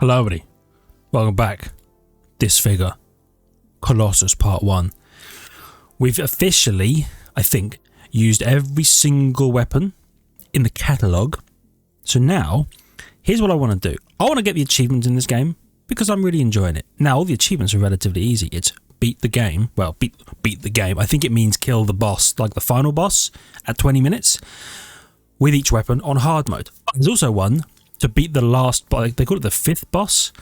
Hello everybody, welcome back. Disfigure, Colossus Part 1. We've officially, I think, used every single weapon in the catalogue. So now, here's what I want to do. I want to get the achievements in this game because I'm really enjoying it. Now, all the achievements are relatively easy. It's beat the game. Well, beat the game. I think it means kill the boss, like the final boss, at 20 minutes with each weapon on hard mode. There's also one to beat the last, they call it the 5th boss,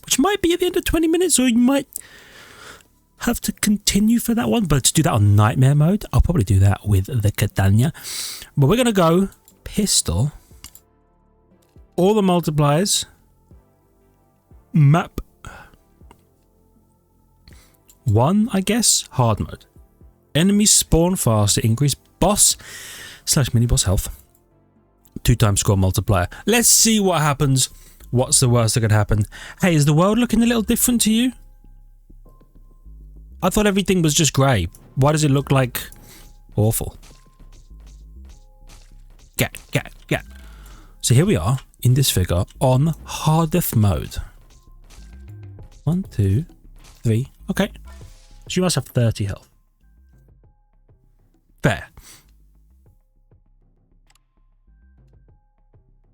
which might be at the end of 20 minutes, or you might have to continue for that one. But to do that on nightmare mode, I'll probably do that with the katana. But we're going to go pistol, all the multipliers, map 1, I guess, hard mode. Enemies spawn faster, increase boss / mini boss health. 2x score multiplier. Let's see what happens. What's the worst that could happen? Hey, is the world looking a little different to you? I thought everything was just grey. Why does it look like awful? Get. So here we are in Disfigure on hardest mode. 1, 2, 3. Okay. So you must have 30 health. Fair.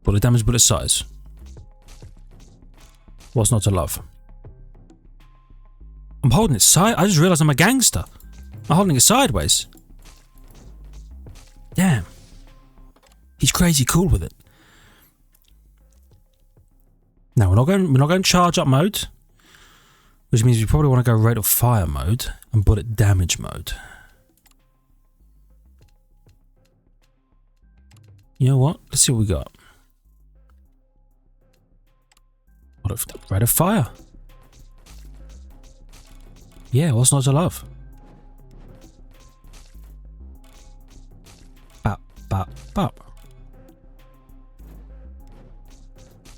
Bullet damage, bullet size. What's not to love? I'm holding it I just realised I'm a gangster. I'm holding it sideways. Damn. He's crazy cool with it. Now we're not going charge up mode, which means we probably want to go rate of fire mode and bullet damage mode. You know what? Let's see what we got. Rate of fire. Yeah, what's not to love? Bop, bop, bop.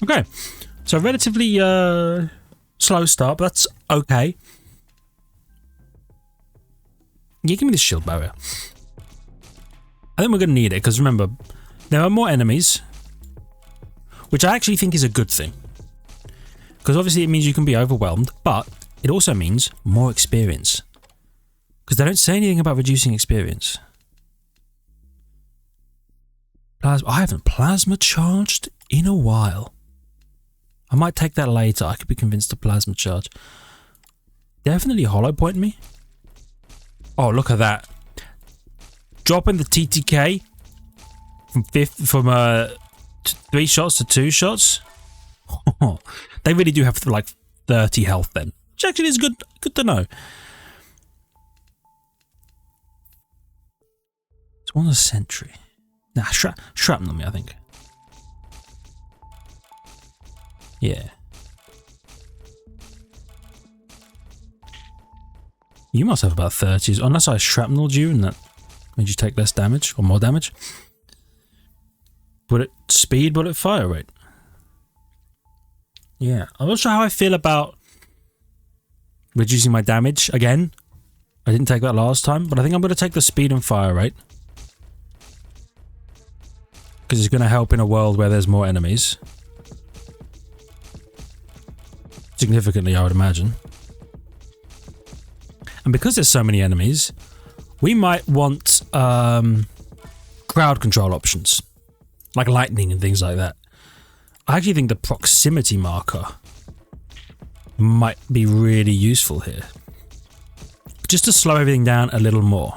Okay, so relatively slow start, but that's okay. Yeah, give me the shield barrier. I think we're going to need it, because remember, there are more enemies, which I actually think is a good thing. Because obviously it means you can be overwhelmed, but it also means more experience. Because they don't say anything about reducing experience. I haven't plasma charged in a while. I might take that later. I could be convinced to plasma charge. Definitely hollow point me. Oh, look at that. Dropping the TTK from 3 shots to 2 shots. They really do have like 30 health then, which actually is good to know. It's one a sentry. Nah, shrapnel me, I think. Yeah. You must have about 30s, unless I shrapneled you and that made you take less damage or more damage. Bullet speed, bullet fire rate. Yeah, I'm not sure how I feel about reducing my damage again. I didn't take that last time, but I think I'm going to take the speed and fire rate. Because it's going to help in a world where there's more enemies. Significantly, I would imagine. And because there's so many enemies, we might want crowd control options. Like lightning and things like that. I actually think the proximity marker might be really useful here. Just to slow everything down a little more.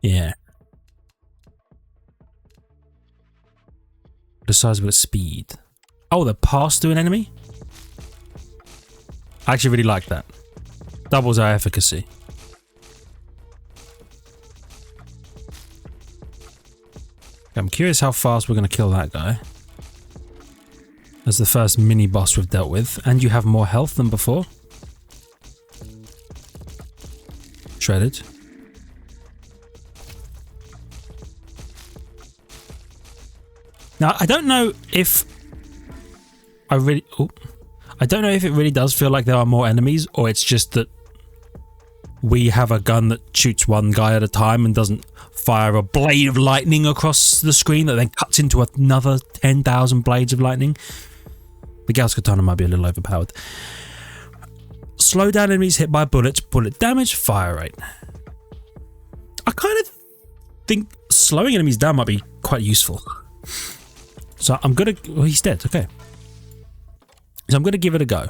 Yeah. The size of its speed. Oh, the pass through an enemy? I actually really like that. Doubles our efficacy. I'm curious how fast we're going to kill that guy. That's the first mini boss we've dealt with. And you have more health than before. Shredded. Now, I don't know if I don't know if it really does feel like there are more enemies, or it's just that we have a gun that shoots one guy at a time and doesn't fire a blade of lightning across the screen that then cuts into another 10,000 blades of lightning. The Gauss Katana might be a little overpowered. Slow down enemies hit by bullets, bullet damage, fire rate. I kind of think slowing enemies down might be quite useful. So I'm gonna... Well, he's dead, okay. So I'm gonna give it a go.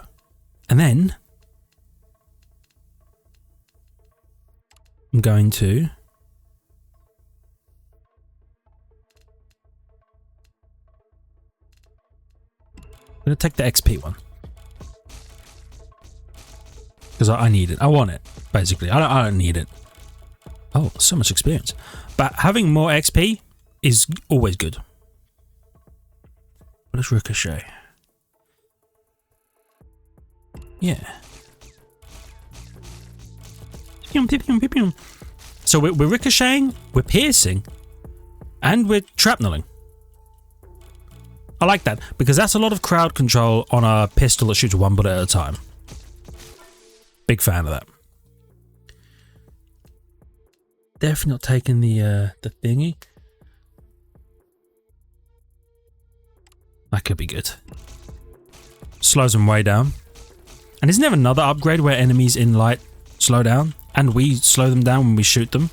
And then... I'm going to... I'm going to take the XP one. Because I need it. I want it, basically. I don't need it. Oh, so much experience. But having more XP is always good. What is Ricochet? Yeah. So we're ricocheting, we're piercing, and we're shrapneling. I like that, because that's a lot of crowd control on a pistol that shoots one bullet at a time. Big fan of that. Definitely not taking the thingy. That could be good. Slows them way down. And isn't there another upgrade where enemies in light slow down? And we slow them down when we shoot them?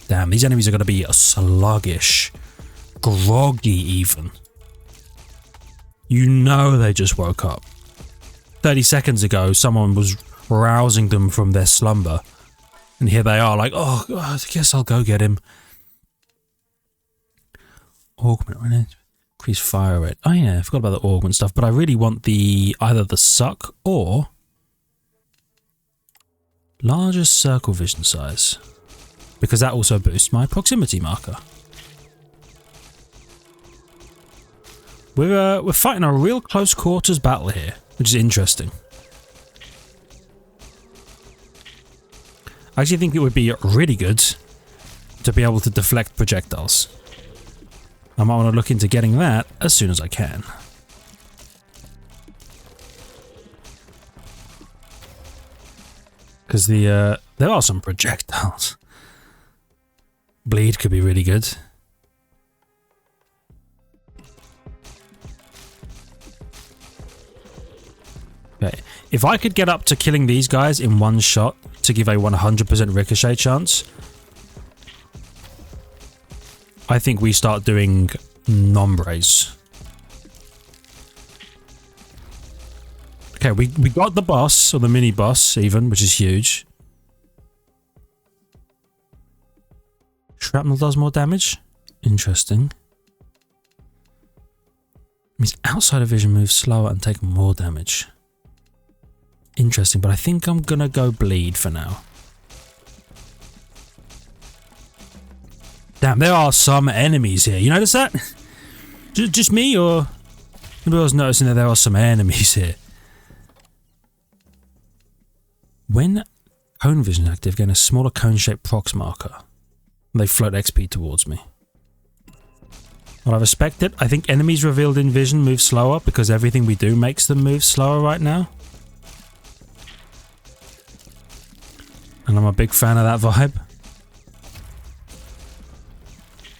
Damn, these enemies are going to be sluggish. Groggy even. You know they just woke up. 30 seconds ago, someone was rousing them from their slumber. And here they are like, oh, I guess I'll go get him. Augment, increase fire rate. Oh yeah, I forgot about the augment stuff, but I really want either the suck or larger circle vision size. Because that also boosts my proximity marker. We're fighting a real close quarters battle here, which is interesting. I actually think it would be really good to be able to deflect projectiles. I might want to look into getting that as soon as I can. Because there are some projectiles. Bleed could be really good. Okay, if I could get up to killing these guys in one shot to give a 100% ricochet chance, I think we start doing nombres. Okay, we got the boss, or the mini boss even, which is huge. Shrapnel does more damage? Interesting. Means outside of vision moves slower and take more damage. Interesting, but I think I'm gonna go bleed for now. Damn, there are some enemies here. You notice that? Just me, or anybody else noticing that there are some enemies here? When cone vision active, gain a smaller cone-shaped prox marker. They float XP towards me. Well, I respect it. I think enemies revealed in vision move slower because everything we do makes them move slower right now. And I'm a big fan of that vibe.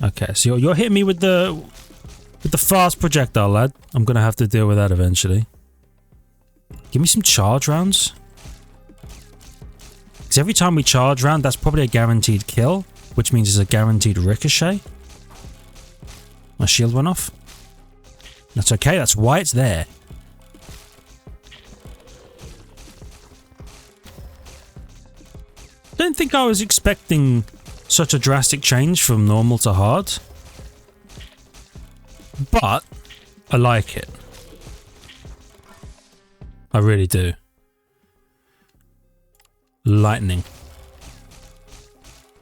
Okay, so you're hitting me with the fast projectile, lad. I'm gonna have to deal with that eventually. Give me some charge rounds. Because every time we charge round, that's probably a guaranteed kill, which means it's a guaranteed ricochet. My shield went off. That's okay, that's why it's there. Don't think I was expecting such a drastic change from normal to hard. But I like it. I really do. Lightning.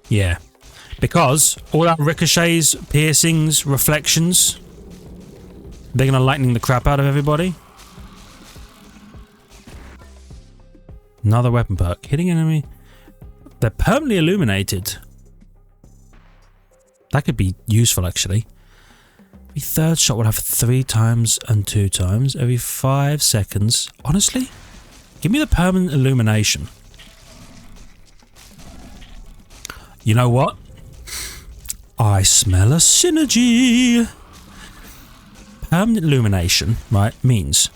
Yeah. Because all our ricochets, piercings, reflections, they're gonna lightning the crap out of everybody. Another weapon perk. Hitting enemy. They're permanently illuminated. That could be useful actually. Every third shot will have 3 times and 2 times. Every 5 seconds. Honestly? Give me the permanent illumination. You know what? I smell a synergy. Permanent illumination, right, means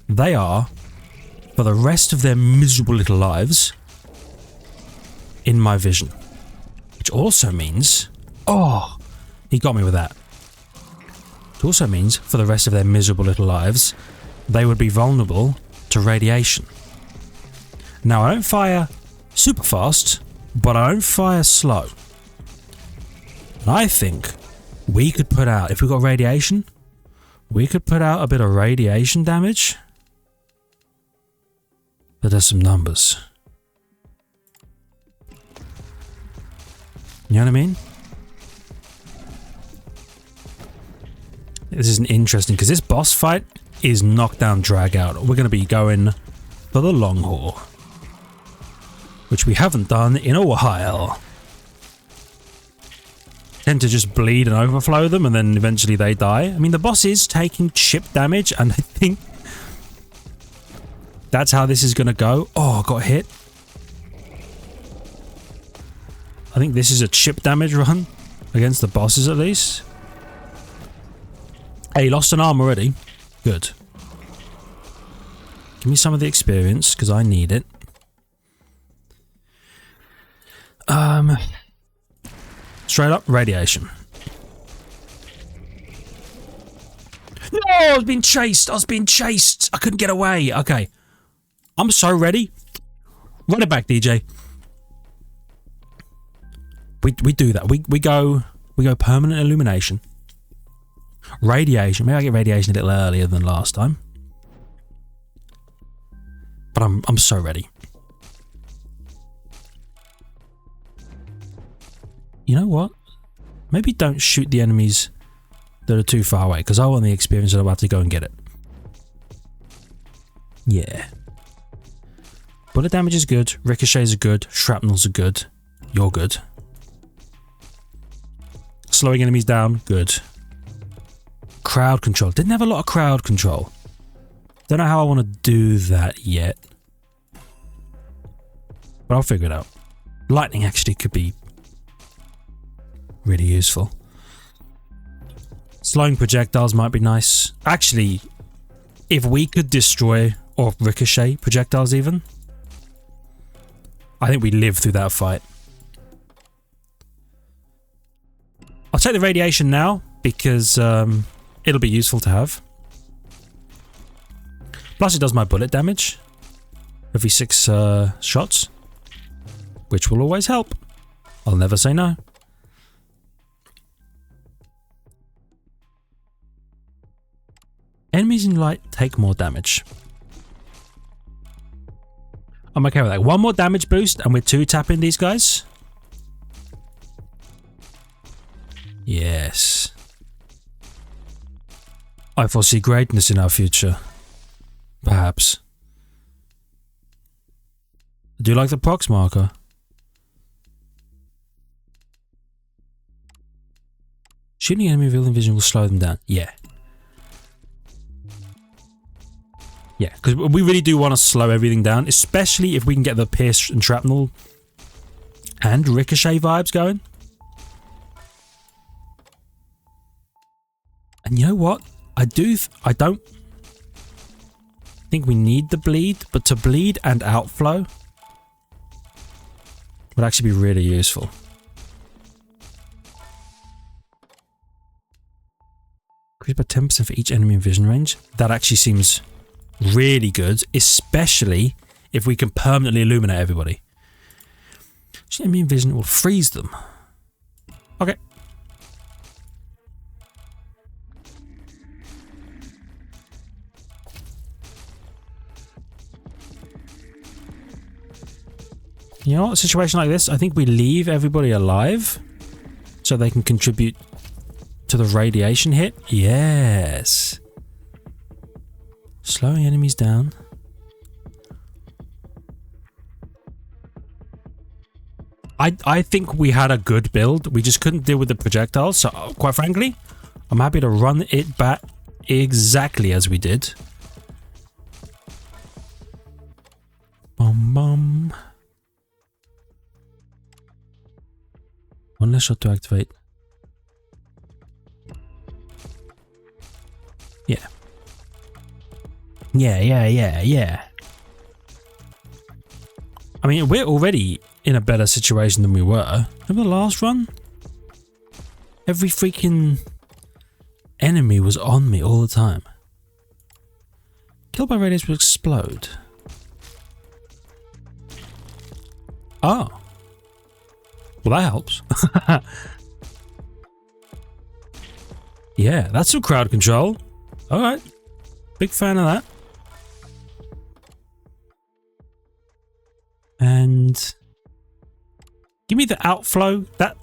they are, for the rest of their miserable little lives, in my vision. Which also means... Oh! He got me with that. It also means, for the rest of their miserable little lives, they would be vulnerable to radiation. Now, I don't fire super fast, but I don't fire slow. And I think we could put out, if we got radiation, we could put out a bit of radiation damage that does some numbers. You know what I mean? This isn't interesting because this boss fight is knockdown drag out. We're going to be going for the long haul, which we haven't done in a while. Tend to just bleed and overflow them and then eventually they die. I mean, the boss is taking chip damage and I think that's how this is going to go. Oh, I got hit. I think this is a chip damage run against the bosses at least. Hey, he lost an arm already. Good. Give me some of the experience because I need it. Straight up radiation. No, I was being chased. I was being chased. I couldn't get away. Okay. I'm so ready. Run it back, DJ. We do that. We go permanent illumination. Radiation. Maybe I get radiation a little earlier than last time. But I'm so ready. You know what? Maybe don't shoot the enemies that are too far away, because I want the experience that I'm about to go and get it. Yeah. Bullet damage is good, ricochets are good, shrapnels are good. You're good. Slowing enemies down, good. Crowd control. Didn't have a lot of crowd control. Don't know how I want to do that yet. But I'll figure it out. Lightning actually could be really useful. Slowing projectiles might be nice. Actually, if we could destroy or ricochet projectiles even, I think we live through that fight. I'll take the radiation now because it'll be useful to have. Plus it does my bullet damage every 6 shots, which will always help. I'll never say no. Enemies in light take more damage. I'm okay with that. One more damage boost and we're 2-tapping these guys. Yes. I foresee greatness in our future. Perhaps. Do you like the prox marker? Shooting enemy revealing vision will slow them down. Yeah. Yeah, because we really do want to slow everything down, especially if we can get the pierce and shrapnel and ricochet vibes going. And you know what? I don't think we need the bleed, but to bleed and outflow would actually be really useful. Increase by 10% for each enemy in vision range. That actually seems really good, especially if we can permanently illuminate everybody. Enemy in vision will freeze them. Okay. You know what? A situation like this, I think we leave everybody alive so they can contribute to the radiation hit. Yes. Slowing enemies down. I think we had a good build. We just couldn't deal with the projectiles. So, quite frankly, I'm happy to run it back exactly as we did. Bum. One less shot to activate. Yeah. Yeah. I mean, we're already in a better situation than we were. Remember the last run? Every freaking enemy was on me all the time. Killed by radius will explode. Oh. Well, that helps. Yeah, that's some crowd control. Alright. Big fan of that. And give me the outflow. That,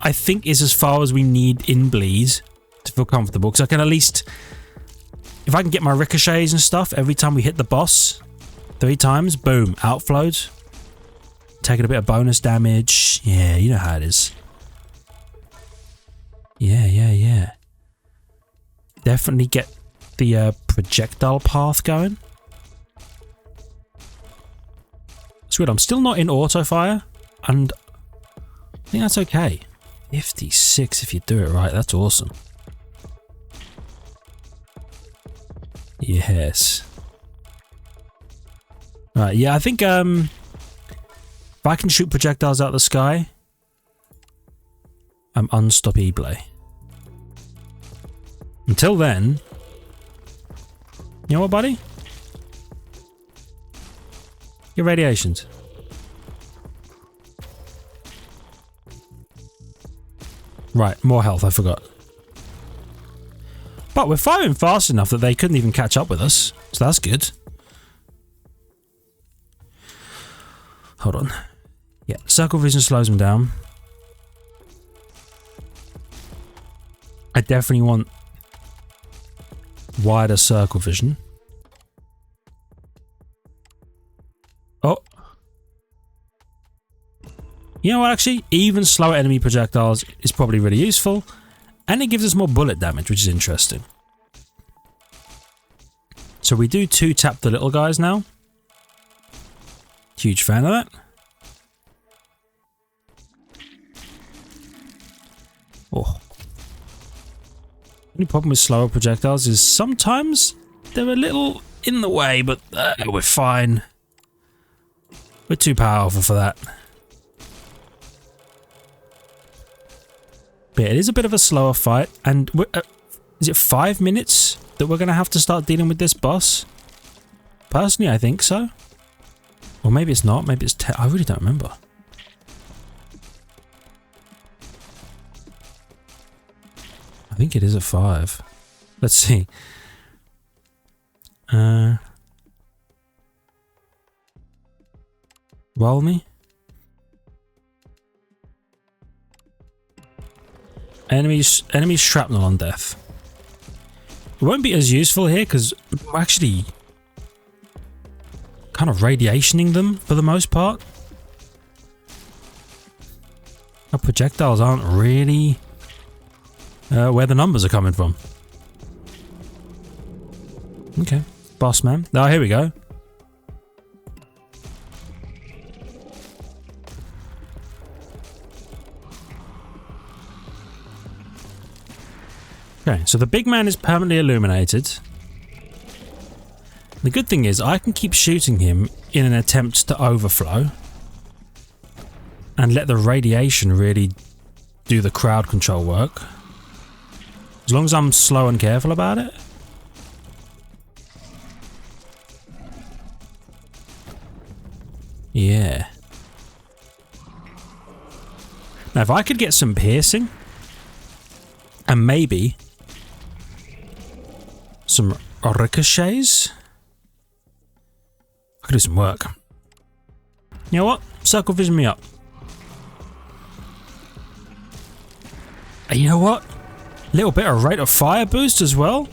I think, is as far as we need in Bleed to feel comfortable. Because I can at least... If I can get my ricochets and stuff every time we hit the boss 3 times, boom, outflowed. Taking a bit of bonus damage. Yeah, you know how it is. Yeah. Definitely get the projectile path going. It's weird, I'm still not in auto fire, and I think that's okay. 56 if you do it right, that's awesome. Yes. Right, yeah, I think if I can shoot projectiles out of the sky, I'm unstoppable. Until then, you know what, buddy? Your radiations. Right, more health, I forgot. But we're firing fast enough that they couldn't even catch up with us, so that's good. Hold on. Yeah, circle vision slows them down. I definitely want wider circle vision. Oh. You know what, actually? Even slower enemy projectiles is probably really useful. And it gives us more bullet damage, which is interesting. So we do 2-tap the little guys now. Huge fan of that. Oh. Only problem with slower projectiles is sometimes they're a little in the way, but we're fine. We're too powerful for that. But it is a bit of a slower fight, and is it 5 minutes that we're going to have to start dealing with this boss? Personally, I think so. Or maybe it's not, maybe it's 10. I really don't remember. I think it is at 5. Let's see. Roll me. Enemies shrapnel on death. It won't be as useful here because we're actually kind of radiationing them for the most part. Our projectiles aren't really where the numbers are coming from. Okay, boss man. Oh, here we go. Okay, so the big man is permanently illuminated. The good thing is I can keep shooting him in an attempt to overflow and let the radiation really do the crowd control work. As long as I'm slow and careful about it. Yeah. Now if I could get some piercing and maybe some ricochets, I could do some work. You know what? Circle vision me up. And you know what? Little bit of rate of fire boost as well.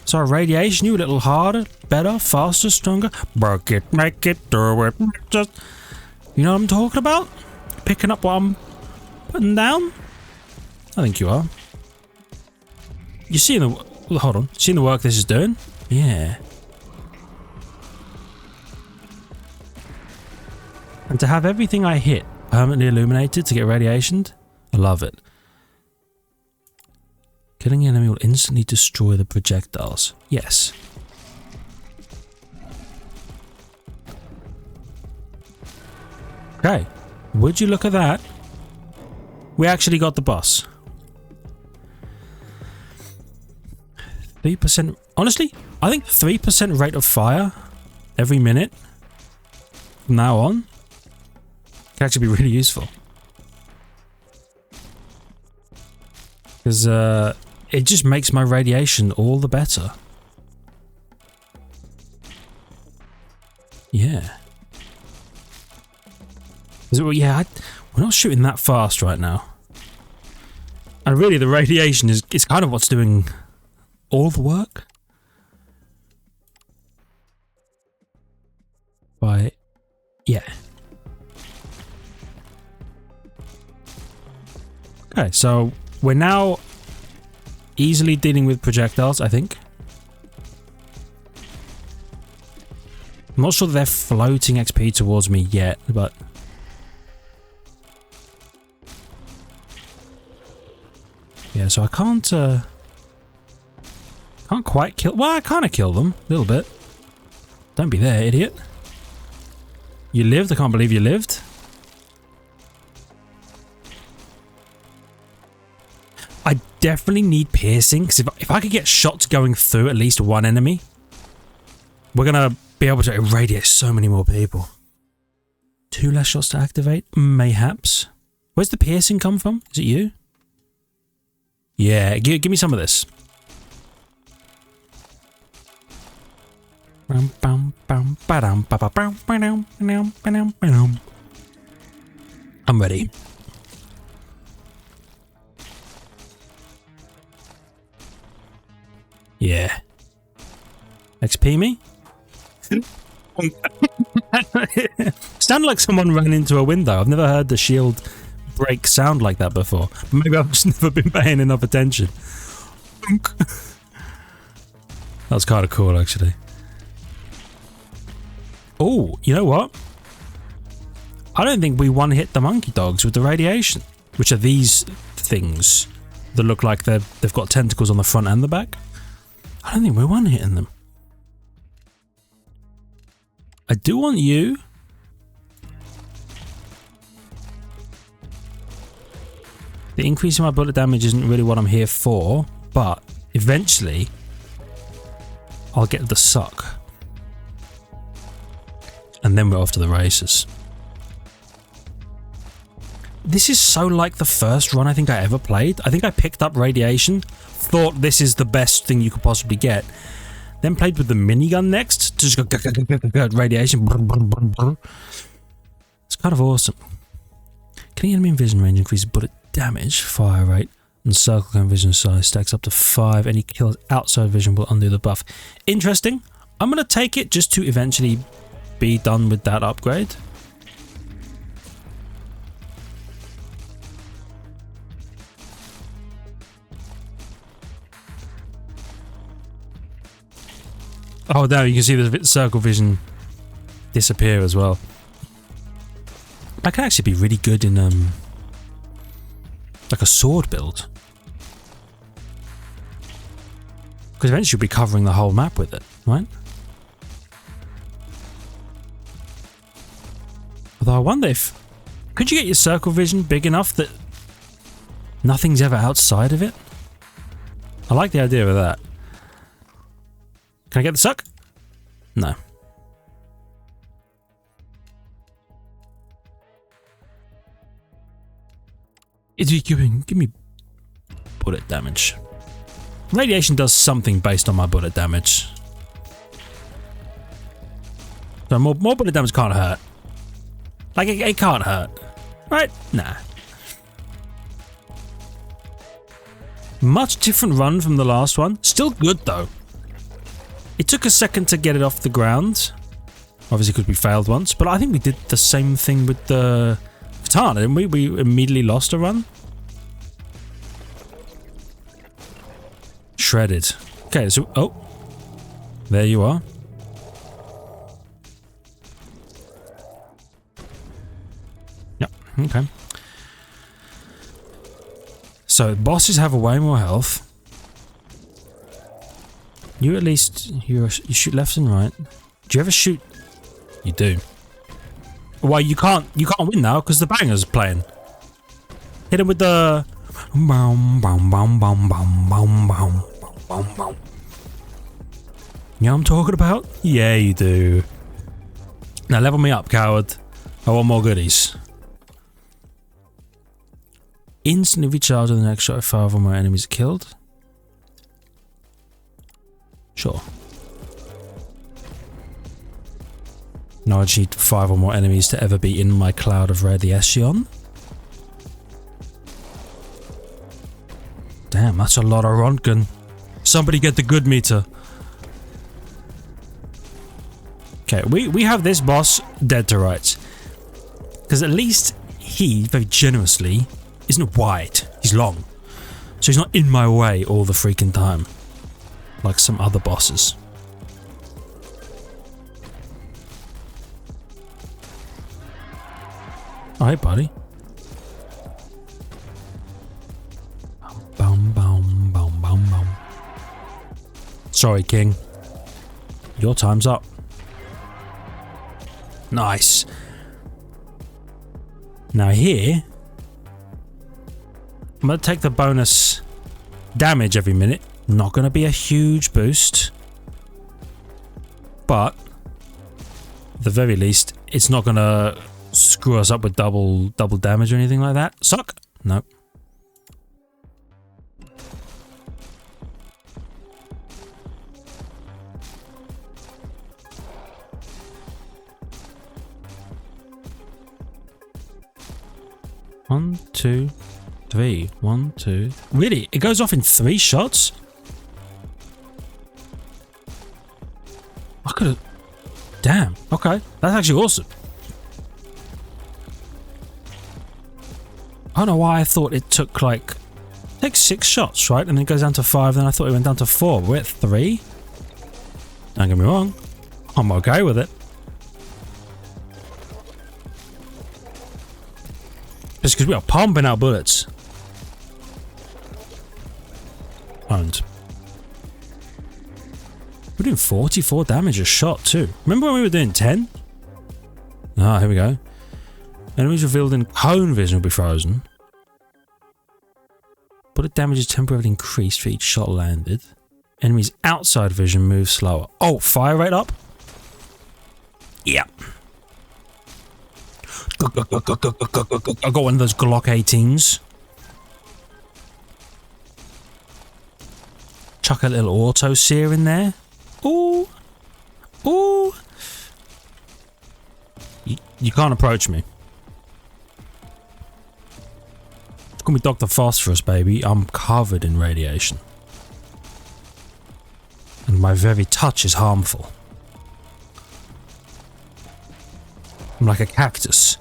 So our radiation you a little harder, better, faster, stronger. Break it, make it, do it. Just, you know what I'm talking about? Picking up what I'm putting down? I think you are. You seeing the... Hold on. Seeing the work this is doing? Yeah. And to have everything I hit permanently illuminated to get radiationed, I love it. Killing an enemy will instantly destroy the projectiles. Yes. Okay. Would you look at that? We actually got the boss. 3%. Honestly, I think 3% rate of fire every minute from now on can actually be really useful. Because it just makes my radiation all the better. Yeah. Yeah, we're not shooting that fast right now. And really the radiation is kind of what's doing all the work. Right. Yeah. Okay, so we're now easily dealing with projectiles, I think. I'm not sure that they're floating XP towards me yet, but... yeah, so I can't quite kill... well, I kind of kill them, a little bit. Don't be there, idiot. You lived? I can't believe you lived. I definitely need piercing, because if I could get shots going through at least one enemy, we're going to be able to irradiate so many more people. 2 less shots to activate? Mayhaps. Where's the piercing come from? Is it you? Yeah, give me some of this. I'm ready. Yeah. XP me? Sounded like someone ran into a window. I've never heard the shield break sound like that before. Maybe I've just never been paying enough attention. That's kind of cool, actually. Oh, you know what? I don't think we one-hit the monkey dogs with the radiation, which are these things that look like they've got tentacles on the front and the back. I don't think we're one-hitting them. I do want you. The increase in my bullet damage isn't really what I'm here for, but eventually I'll get the suck. And then we're off to the races. This is so like the first run I think I ever played. I think I picked up radiation, thought this is the best thing you could possibly get, then played with the minigun next to just go radiation. It's kind of awesome. Killing enemy in vision range increases bullet damage, fire rate, and circle cone vision size stacks up to 5. Any kills outside vision will undo the buff. Interesting. I'm going to take it just to eventually be done with that upgrade. Oh, there you can see the circle vision disappear as well. That can actually be really good in like a sword build, because eventually you'll be covering the whole map with it, right? Although I wonder if... could you get your circle vision big enough that nothing's ever outside of it? I like the idea of that. Can I get the suck? No. Give me bullet damage. Radiation does something based on my bullet damage. So more bullet damage can't hurt. Like, it can't hurt. Right? Nah. Much different run from the last one. Still good, though. It took a second to get it off the ground. Obviously, because we failed once. But I think we did the same thing with the katana, didn't we? We immediately lost a run. Shredded. Okay, so... oh. There you are. Yep, okay. So, bosses have way more health. You at least, you shoot left and right. Do you ever shoot? You do. Well, you can't win now because the banger's playing. Hit him with the... Boom, boom, boom, boom, boom, boom, boom, boom, boom. You know what I'm talking about? Yeah, you do. Now level me up, coward. I want more goodies. Instantly recharge with the next shot if 5 or more enemies are killed. Sure. Now I just need 5 or more enemies to ever be in my cloud of radiation. Damn, that's a lot of Röntgen. Somebody get the good meter. Okay, we have this boss dead to rights. Because at least he, very generously, isn't wide. He's long. So he's not in my way all the freaking time. Like some other bosses. Alright, buddy. Boom, boom, boom, boom, boom. Sorry, King. Your time's up. Nice. Now here, I'm going to take the bonus damage every minute. Not going to be a huge boost. But, at the very least, it's not going to screw us up with double damage or anything like that. Suck? Nope. One, two, three. 1, 2. Really? It goes off in 3 shots? I could have... Damn. Okay. That's actually awesome. I don't know why I thought it took like... It takes 6 shots, right? And then it goes down to 5. Then I thought it went down to 4. We're at 3. Don't get me wrong. I'm okay with it. Just because we are pumping out bullets. And we're doing 44 damage a shot too. Remember when we were doing 10? Ah, here we go. Enemies revealed in cone vision will be frozen. Bullet damage is temporarily increased for each shot landed. Enemies outside vision move slower. Oh, fire rate up? Yeah. I got one of those Glock 18s. Chuck a little auto sear in there. Ooh. Ooh. You can't approach me. Call me Dr. Phosphorus, baby. I'm covered in radiation. And my very touch is harmful. I'm like a cactus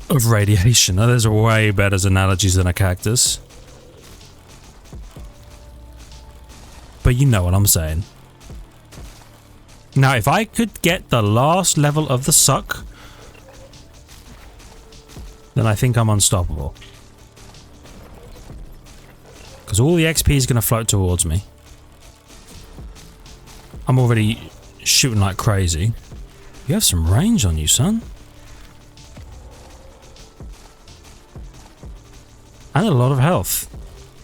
of radiation. Now, there's way better analogies than a cactus. But you know what I'm saying. Now, if I could get the last level of the suck, then I think I'm unstoppable. Because all the XP is going to float towards me. I'm already shooting like crazy. You have some range on you, son. And a lot of health.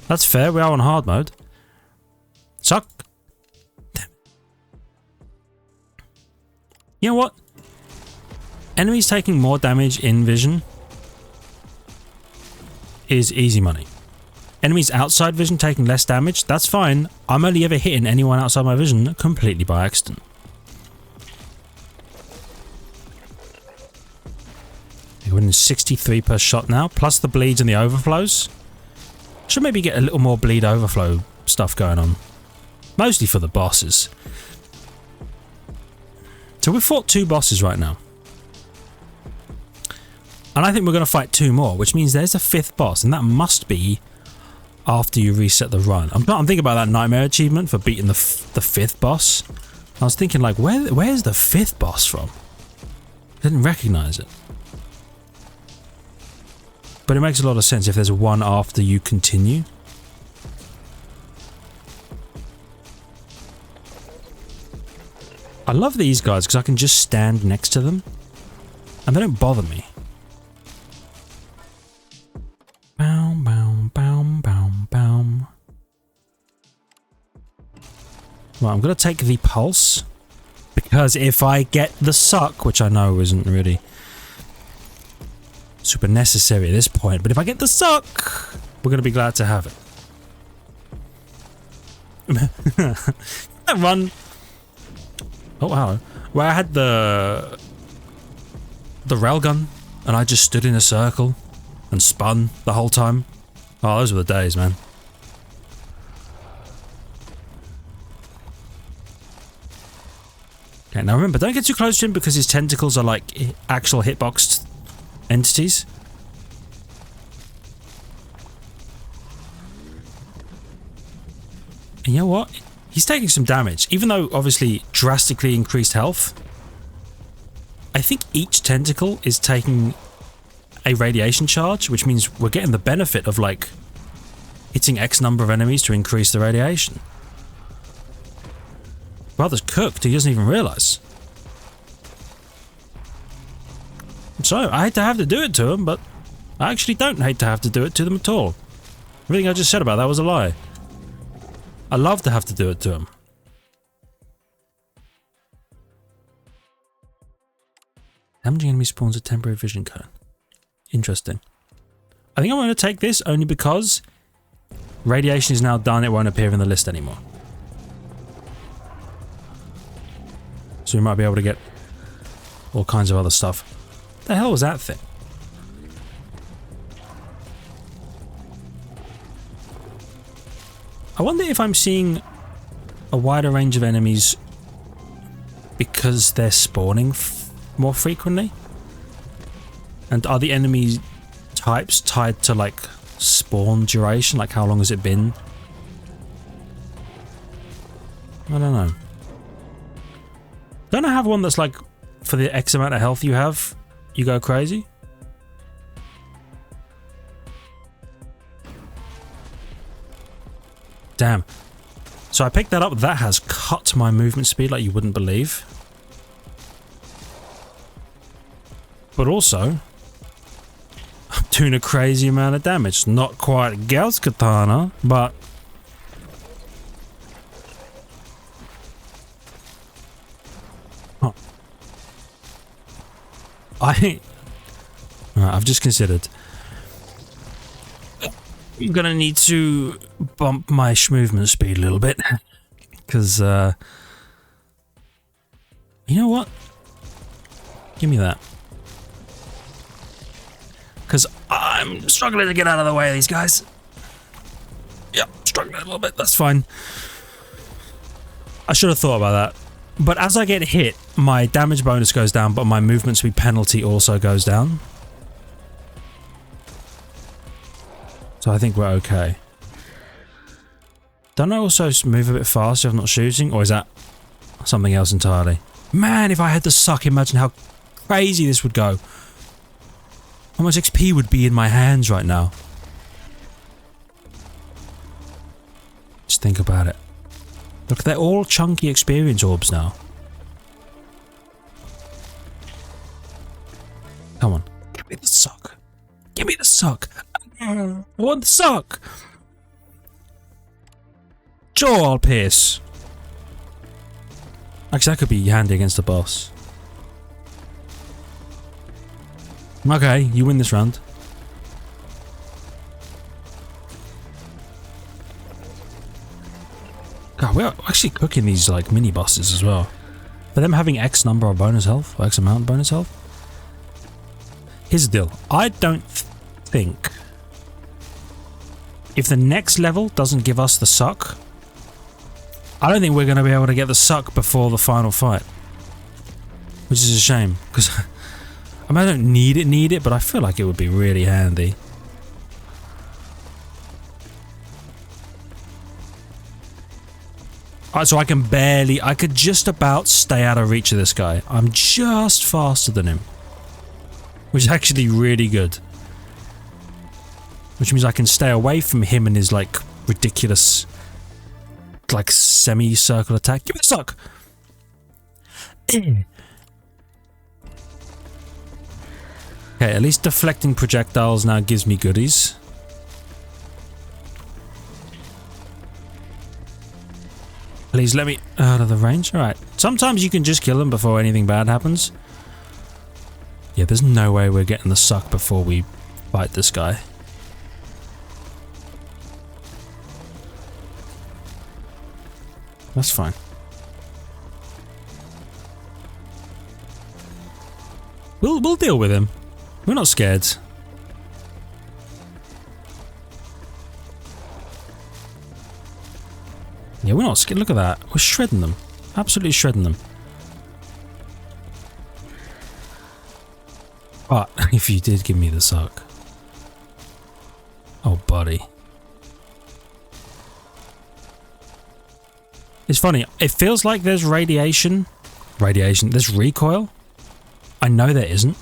That's fair, we are on hard mode. Suck. Damn it. You know what? Enemies taking more damage in vision is easy money. Enemies outside vision taking less damage, that's fine. I'm only ever hitting anyone outside my vision completely by accident. We're winning 63 per shot now, plus the bleeds and the overflows. Should maybe get a little more bleed overflow stuff going on. Mostly for the bosses. So we've fought 2 bosses right now. And I think we're going to fight 2 more, which means there's a 5th boss, and that must be after you reset the run. I'm thinking about that nightmare achievement for beating the 5th boss. I was thinking like, where's the 5th boss from? I didn't recognize it. But it makes a lot of sense if there's one after you continue. I love these guys because I can just stand next to them and they don't bother me. Bow, bow, bow, bow, bow. Well, I'm going to take the pulse because if I get the suck, which I know isn't really super necessary at this point, but if I get the suck, we're going to be glad to have it. That run. Oh wow. Where I had the railgun and I just stood in a circle and spun the whole time. Oh, those were the days, man. Okay, now remember, don't get too close to him because his tentacles are like actual hitboxed entities. And you know what? He's taking some damage, even though obviously drastically increased health. I think each tentacle is taking a radiation charge, which means we're getting the benefit of like hitting X number of enemies to increase the radiation. Brother's cooked, he doesn't even realise. So, I hate to have to do it to him, but I actually don't hate to have to do it to them at all. Everything I just said about that was a lie. I love to have to do it to him. Damaging enemy spawns a temporary vision cone. Interesting. I think I'm going to take this only because radiation is now done, it won't appear in the list anymore. So we might be able to get all kinds of other stuff. What the hell was that thing? I wonder if I'm seeing a wider range of enemies because they're spawning more frequently? And are the enemy types tied to like spawn duration? Like how long has it been? I don't know. Don't I have one that's like, for the X amount of health you have, you go crazy? Damn. So I picked that up, that has cut my movement speed like you wouldn't believe. But also, I'm doing a crazy amount of damage. Not quite Gauss Katana, but... I've just considered. I'm gonna need to bump my movement speed a little bit. Because, you know what? Give me that. Because I'm struggling to get out of the way of these guys. Yep, struggling a little bit, that's fine. I should have thought about that. But as I get hit, my damage bonus goes down, but my movement speed penalty also goes down. So I think we're okay. Don't I also move a bit faster if I'm not shooting? Or is that something else entirely? Man, if I had the suck, imagine how crazy this would go. How much XP would be in my hands right now? Just think about it. Look, they're all chunky experience orbs now. Come on. Give me the suck. Give me the suck. I want the suck. Jaw, I'll pierce. Actually, that could be handy against the boss. Okay, you win this round. God, we're actually cooking these like mini bosses as well. For them having X number of bonus health, or X amount of bonus health. Here's the deal. I don't think if the next level doesn't give us the suck, I don't think we're going to be able to get the suck before the final fight. Which is a shame, because I mean, I don't need it, but I feel like it would be really handy. Alright, so I could just about stay out of reach of this guy. I'm just faster than him. Which is actually really good. Which means I can stay away from him and his like ridiculous like semi-circle attack. Give me the suck! Okay, at least deflecting projectiles now gives me goodies. Please let me out of the range. Alright. Sometimes you can just kill them before anything bad happens. Yeah, there's no way we're getting the suck before we fight this guy. That's fine. We'll deal with him. We're not scared. Yeah, we're not scared. Look at that. We're shredding them. Absolutely shredding them. But if you did give me the suck. Oh, buddy. It's funny. It feels like there's radiation. There's recoil. I know there isn't.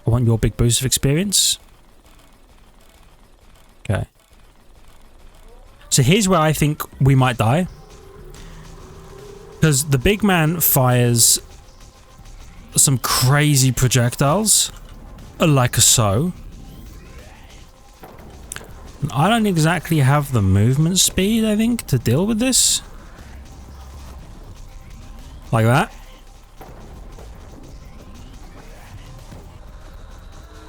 I want your big boost of experience. Okay. So here's where I think we might die. Because the big man fires some crazy projectiles. Like so. And I don't exactly have the movement speed, I think, to deal with this. Like that.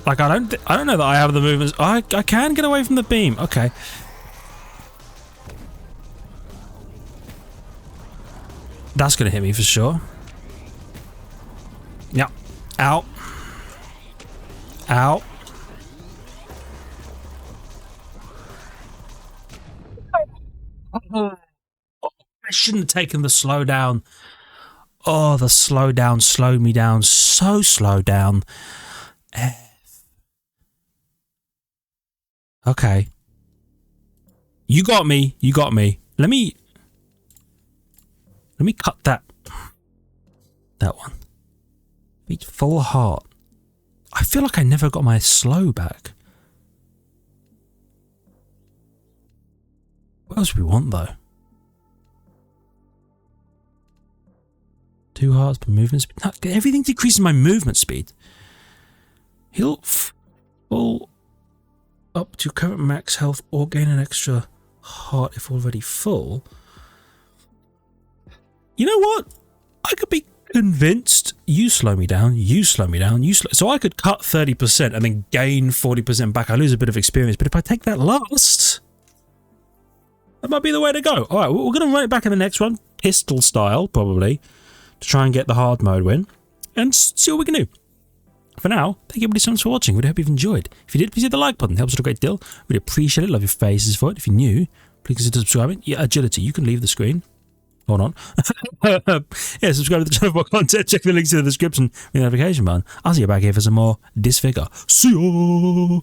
Like I don't know that I have the movements. I can get away from the beam. Okay. That's gonna hit me for sure. Yep. Out. Out. I shouldn't have taken the slow down. Oh, the slow down slowed me down. So slow down. Okay. You got me. You got me. Let me cut that one. Beat full heart. I feel like I never got my slow back. What else do we want though? 2 hearts per movement speed. No, everything decreases my movement speed. Heal full up to current max health or gain an extra heart if already full. You know what? I could be convinced. You slow me down. You slow me down. So I could cut 30% and then gain 40% back. I lose a bit of experience. But if I take that last, that might be the way to go. All right, we're going to run it back in the next one. Pistol style, probably. To try and get the hard mode win. And see what we can do. For now, thank you everybody so much for watching. Really hope you've enjoyed. If you did, please hit the like button. It helps out a great deal. Really appreciate it. Love your faces for it. If you're new, please consider subscribing. Yeah, agility. You can leave the screen. Hold on. Yeah, subscribe to the channel for more content. Check the links in the description with the notification button. I'll see you back here for some more Disfigure. See ya!